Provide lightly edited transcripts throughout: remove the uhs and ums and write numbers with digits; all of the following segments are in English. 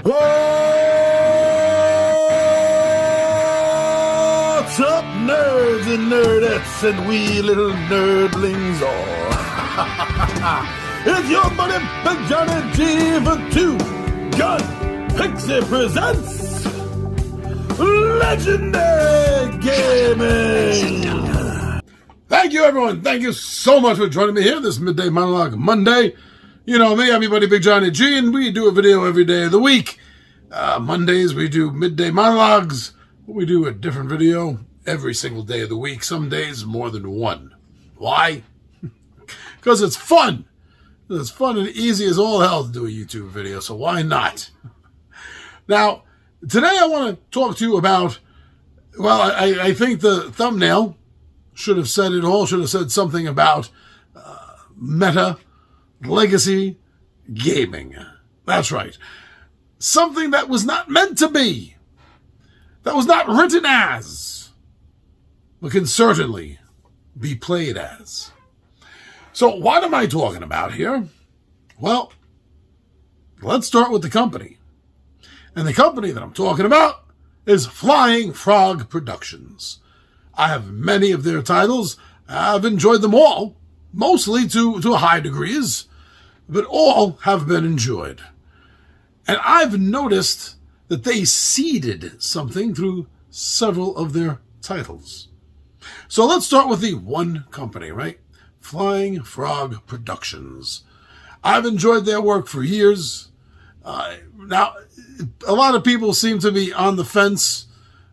What's up, nerds and nerdettes and wee little nerdlings all? It's your buddy Big Johnny G for Two Gun Pixie presents Legendary Gaming. Thank you, everyone. Thank you so much for joining me here this Midday Monologue Monday. You know me, I'm your buddy Big Johnny G, and we do a video every day of the week. Mondays, we do Midday Monologues. We do a different video every single day of the week. Some days, more than one. Why? Because it's fun. It's fun and easy as all hell to do a YouTube video, so why not? Now, today I want to talk to you about, well, I think the thumbnail should have said it all, should have said something about Meta Legacy Gaming. That's right. Something that was not meant to be. That was not written as. But can certainly be played as. So what am I talking about here? Well, let's start with the company. And the company that I'm talking about is Flying Frog Productions. I have many of their titles. I've enjoyed them all, mostly to high degrees, but all have been enjoyed. And I've noticed that they seeded something through several of their titles. So let's start with the one company, right? Flying Frog Productions. I've enjoyed their work for years. Now, a lot of people seem to be on the fence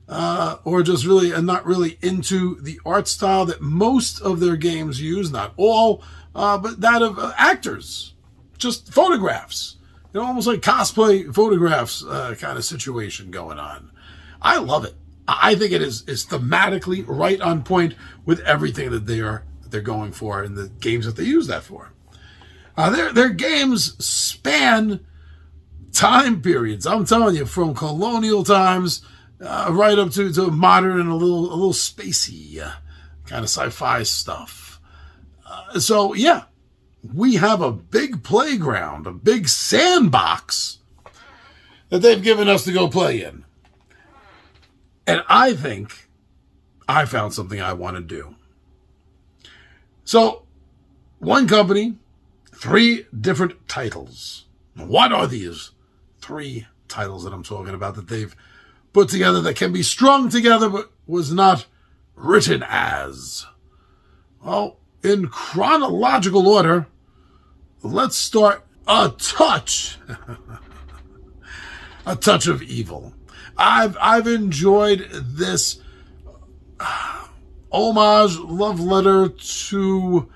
or just really not really into the art style that most of their games use, not all, but that of actors, just photographs, you know, almost like cosplay photographs kind of situation going on. I love it. I think it is thematically right on point with everything that they're going for in the games that they use that for. Their games span time periods. I'm telling you, from colonial times right up to modern and a little spacey kind of sci-fi stuff. So yeah, we have a big playground, a big sandbox that they've given us to go play in. And I think I found something I want to do. So, one company, 3 different titles. What are these 3 titles that I'm talking about that they've put together that can be strung together but was not written as? Well, in chronological order, let's start A Touch of Evil. I've enjoyed this homage, love letter to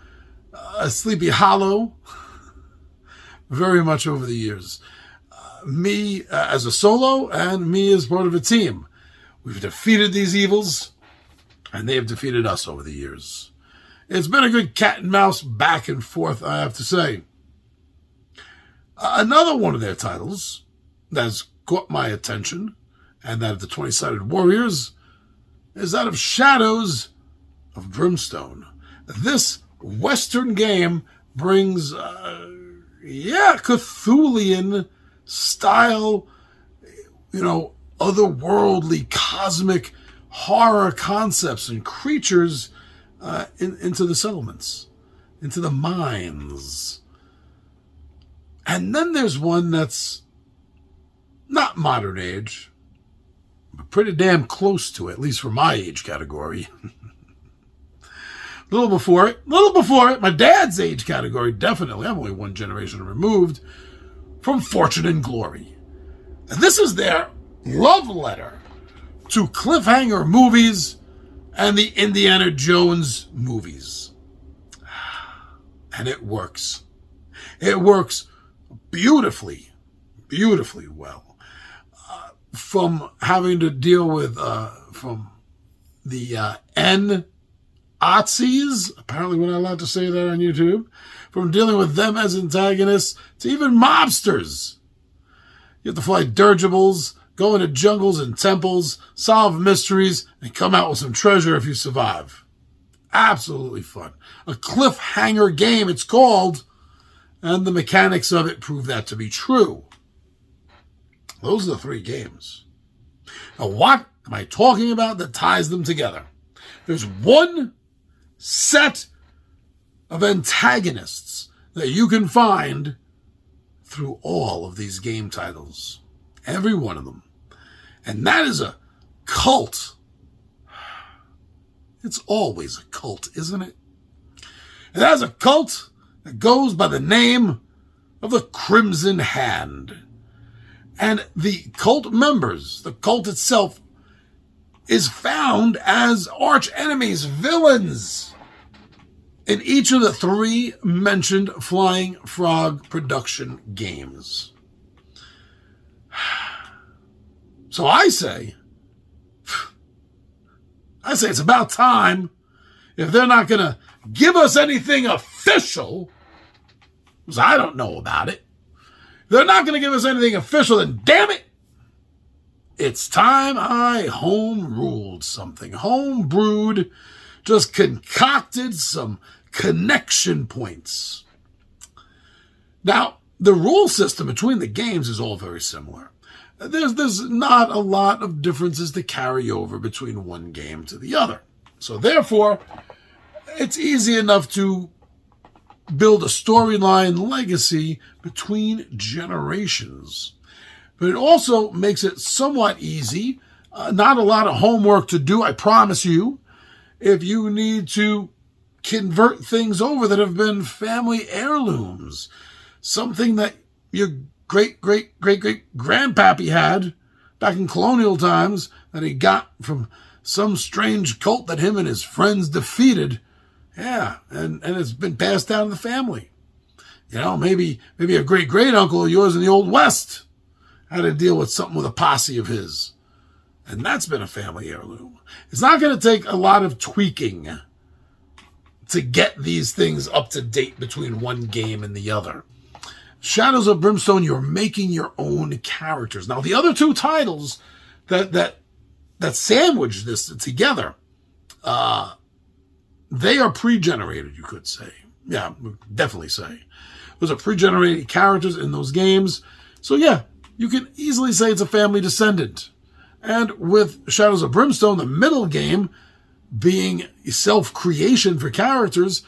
Sleepy Hollow very much over the years. Me as a solo and me as part of a team. We've defeated these evils and they have defeated us over the years. It's been a good cat and mouse back and forth, I have to say. Another one of their titles that's caught my attention, and that of the 20-Sided Warriors, is that of Shadows of Brimstone. This Western game brings, Cthulhian style, you know, otherworldly, cosmic horror concepts and creatures into the settlements, into the mines. And then there's one that's not modern age, but pretty damn close to it, at least for my age category. A little before it, my dad's age category, definitely. I'm only one generation removed from Fortune and Glory. And this is their love letter to cliffhanger movies and the Indiana Jones movies. And it works. It works beautifully, beautifully well. From having to deal with, from the Nazis, apparently we're not allowed to say that on YouTube, from dealing with them as antagonists to even mobsters. You have to fly dirigibles, go into jungles and temples, solve mysteries, and come out with some treasure if you survive. Absolutely fun. A cliffhanger game, it's called, and the mechanics of it prove that to be true. Those are the three games. Now, what am I talking about that ties them together? There's one set of antagonists that you can find through all of these game titles. Every one of them. And that is a cult. It's always a cult, isn't it? And that is a cult that goes by the name of the Crimson Hand. And the cult members, the cult itself, is found as arch enemies, villains, in each of the three mentioned Flying Frog production games. So I say it's about time, if they're not going to give us anything official, because I don't know about it, if they're not going to give us anything official, then damn it, it's time I home ruled something. Home brewed, just concocted some connection points. Now, the rule system between the games is all very similar. There's not a lot of differences to carry over between one game to the other. So therefore, it's easy enough to build a storyline legacy between generations. But it also makes it somewhat easy, not a lot of homework to do, I promise you, if you need to convert things over that have been family heirlooms. Something that your great-great-great-great-grandpappy had back in colonial times that he got from some strange cult that him and his friends defeated. Yeah, and it's been passed down to the family. You know, maybe a great-great-uncle of yours in the Old West had to deal with something with a posse of his. And that's been a family heirloom. It's not going to take a lot of tweaking to get these things up to date between one game and the other. Shadows of Brimstone, you're making your own characters. Now, the other two titles that sandwich this together, they are pre-generated, you could say. Yeah, definitely say. Those are pre-generated characters in those games. So yeah, you can easily say it's a family descendant. And with Shadows of Brimstone, the middle game being self-creation for characters,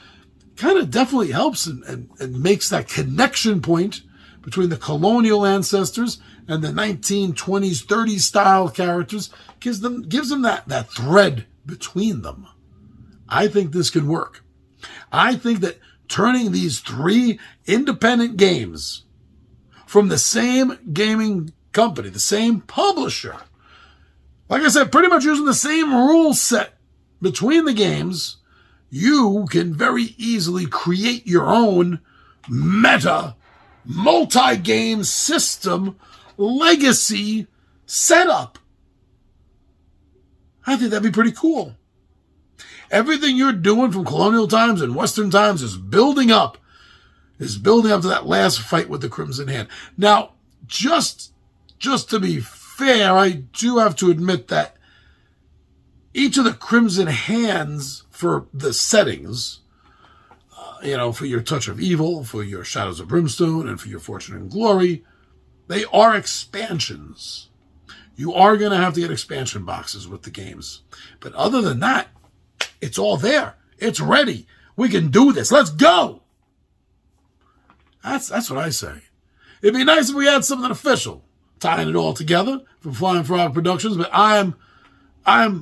kind of definitely helps and makes that connection point between the colonial ancestors and the 1920s, 30s style characters, gives them that thread between them. I think this can work. I think that turning these three independent games from the same gaming company, the same publisher, like I said, pretty much using the same rule set between the games, you can very easily create your own meta, multi-game system, legacy setup. I think that'd be pretty cool. Everything you're doing from colonial times and Western times is building up to that last fight with the Crimson Hand. Now, just to be fair, I do have to admit that each of the Crimson Hands for the settings, for your Touch of Evil, for your Shadows of Brimstone, and for your Fortune and Glory, they are expansions. You are going to have to get expansion boxes with the games. But other than that, it's all there. It's ready. We can do this. Let's go. That's what I say. It'd be nice if we had something official tying it all together from Flying Frog Productions, but I'm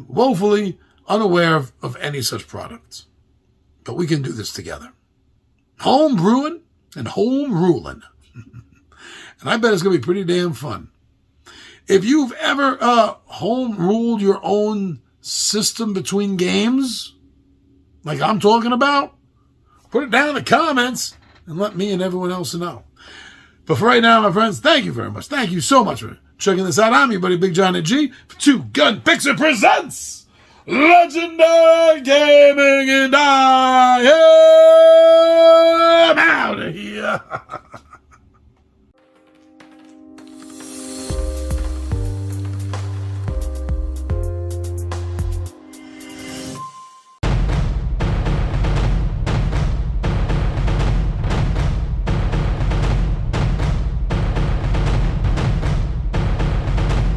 woefully unaware of any such product. But we can do this together. Home brewing and home ruling. And I bet it's going to be pretty damn fun. If you've ever home ruled your own system between games, like I'm talking about, put it down in the comments and let me and everyone else know. But for right now, my friends, thank you very much. Thank you so much for checking this out. I'm your buddy Big Johnny G for Two Gun Picture presents Legendary Gaming, and I am